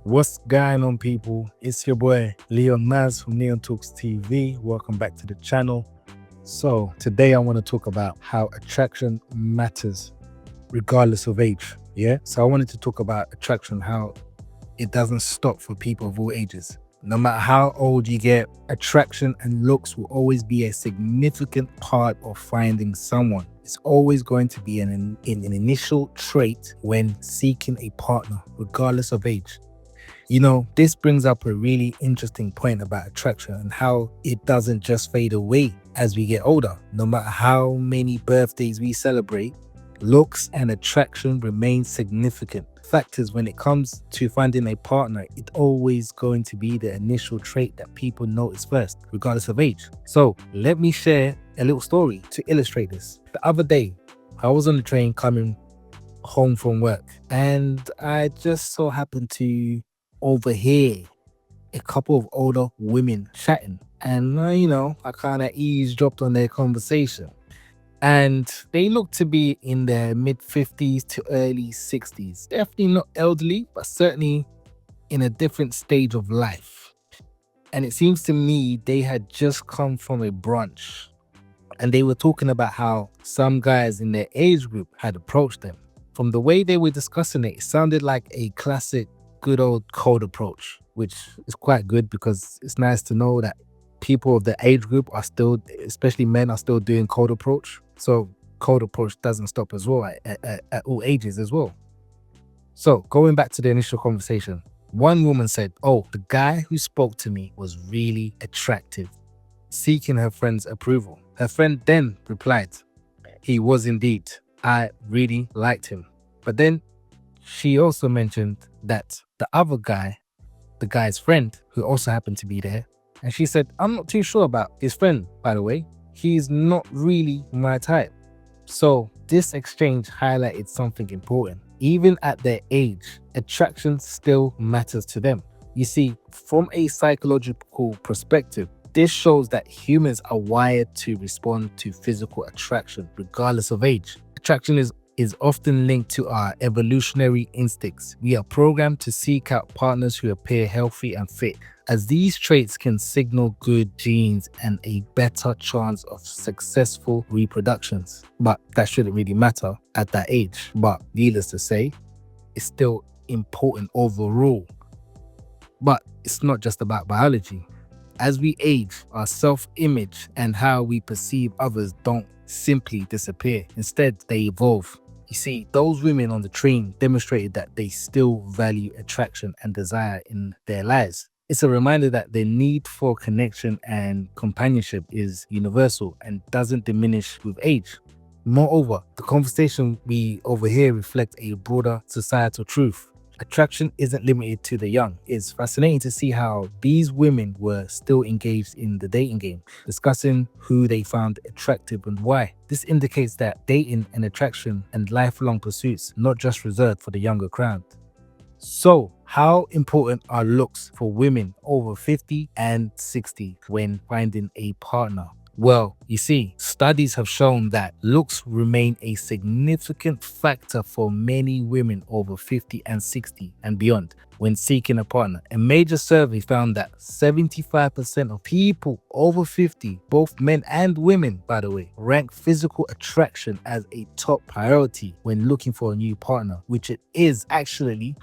What's going on, people? It's your boy Leon Maz from Neon Talks TV. Welcome back to the channel. So, today I want to talk about how attraction matters regardless of age. Yeah. So, I wanted to talk about attraction, how it doesn't stop for people of all ages. No matter how old you get, attraction and looks will always be a significant part of finding someone. It's always going to be an initial trait when seeking a partner, regardless of age. You know, this brings up a really interesting point about attraction and how it doesn't just fade away as we get older. No matter how many birthdays we celebrate, looks and attraction remain significant factors when it comes to finding a partner. It's always going to be the initial trait that people notice first, regardless of age. So let me share a little story to illustrate this. The other day, I was on the train coming home from work, and I just so happened to overhear a couple of older women chatting. And, I kind of eavesdropped on their conversation. And they look to be in their mid 50s to early 60s. Definitely not elderly, but certainly in a different stage of life. And it seems to me they had just come from a brunch. And they were talking about how some guys in their age group had approached them. From the way they were discussing it, it sounded like a classic good old cold approach, which is quite good because it's nice to know that people of the age group are still, especially men, are still doing cold approach. So cold approach doesn't stop as well at all ages as well. So going back to the initial conversation, one woman said, "Oh, the guy who spoke to me was really attractive," seeking her friend's approval. Her friend then replied, "He was indeed. I really liked him." But then she also mentioned that the other guy, the guy's friend, who also happened to be there, and she said, "I'm not too sure about his friend, by the way. He's not really my type." So this exchange highlighted something important. Even at their age, attraction still matters to them. You see, from a psychological perspective, this shows that humans are wired to respond to physical attraction regardless of age. Attraction is often linked to our evolutionary instincts. We are programmed to seek out partners who appear healthy and fit, as these traits can signal good genes and a better chance of successful reproductions. But that shouldn't really matter at that age. But needless to say, it's still important overall. But it's not just about biology. As we age, our self-image and how we perceive others don't simply disappear. Instead, they evolve. You see, those women on the train demonstrated that they still value attraction and desire in their lives. It's a reminder that the need for connection and companionship is universal and doesn't diminish with age. Moreover, the conversation we overhear reflects a broader societal truth. Attraction isn't limited to the young. It's fascinating to see how these women were still engaged in the dating game, discussing who they found attractive and why. This indicates that dating and attraction and lifelong pursuits not just reserved for the younger crowd. So, how important are looks for women over 50 and 60 when finding a partner? Well, you see, studies have shown that looks remain a significant factor for many women over 50 and 60 and beyond when seeking a partner. A major survey found that 75% of people over 50, both men and women, by the way, rank physical attraction as a top priority when looking for a new partner, which it is actually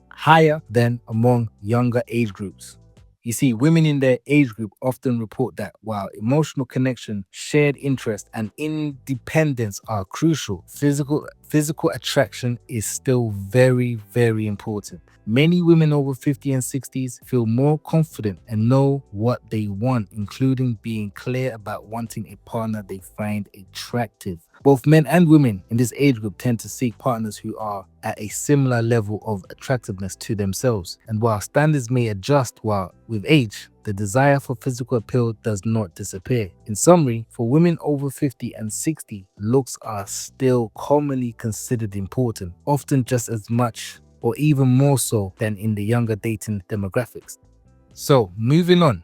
higher than among younger age groups. You see, women in their age group often report that while emotional connection, shared interest, and independence are crucial, physical attraction is still very, very important. Many women over 50 and 60s feel more confident and know what they want, including being clear about wanting a partner they find attractive. Both men and women in this age group tend to seek partners who are at a similar level of attractiveness to themselves. And while standards may adjust with age, the desire for physical appeal does not disappear. In summary, for women over 50 and 60, looks are still commonly considered important, often just as much or even more so than in the younger dating demographics. So, moving on.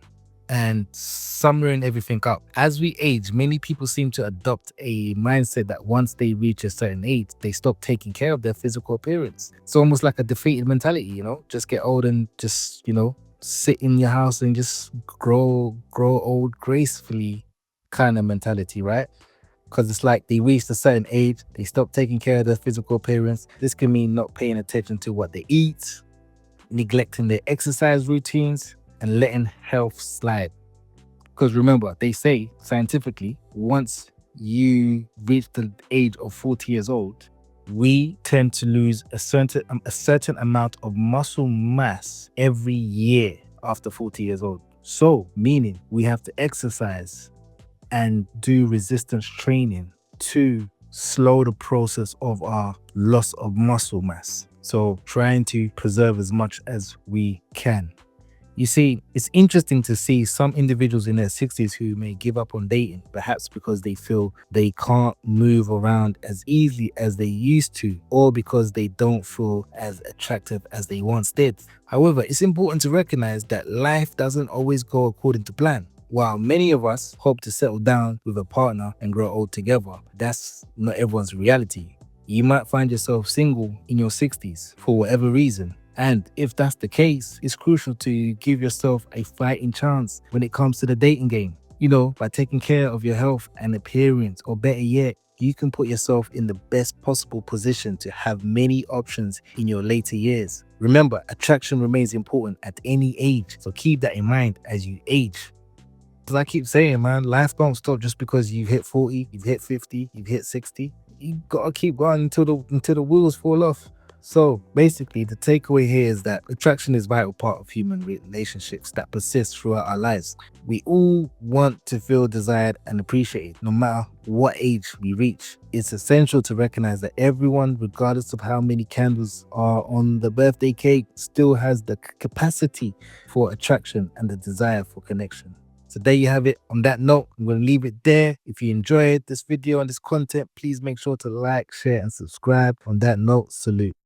and summing everything up. As we age, many people seem to adopt a mindset that once they reach a certain age, they stop taking care of their physical appearance. It's almost like a defeated mentality, just get old and just, sit in your house and just grow old gracefully kind of mentality, right? Because it's like they reached a certain age, they stop taking care of their physical appearance. This can mean not paying attention to what they eat, neglecting their exercise routines, and letting health slide. Because remember, they say scientifically, once you reach the age of 40 years old, we tend to lose a certain amount of muscle mass every year after 40 years old. So, meaning we have to exercise and do resistance training to slow the process of our loss of muscle mass. So, trying to preserve as much as we can. You see, it's interesting to see some individuals in their 60s who may give up on dating, perhaps because they feel they can't move around as easily as they used to, or because they don't feel as attractive as they once did. However, it's important to recognize that life doesn't always go according to plan. While many of us hope to settle down with a partner and grow old together, that's not everyone's reality. You might find yourself single in your 60s for whatever reason. And if that's the case, it's crucial to give yourself a fighting chance when it comes to the dating game. By taking care of your health and appearance, or better yet, you can put yourself in the best possible position to have many options in your later years. Remember, attraction remains important at any age, so keep that in mind as you age. As I keep saying, man, life don't stop just because you've hit 40, you've hit 50, you've hit 60. You gotta keep going until the wheels fall off. So basically, the takeaway here is that attraction is a vital part of human relationships that persist throughout our lives. We all want to feel desired and appreciated, no matter what age we reach. It's essential to recognize that everyone, regardless of how many candles are on the birthday cake, still has the capacity for attraction and the desire for connection. So there you have it. On that note, I'm going to leave it there. If you enjoyed this video and this content, please make sure to like, share, and subscribe. On that note, salute.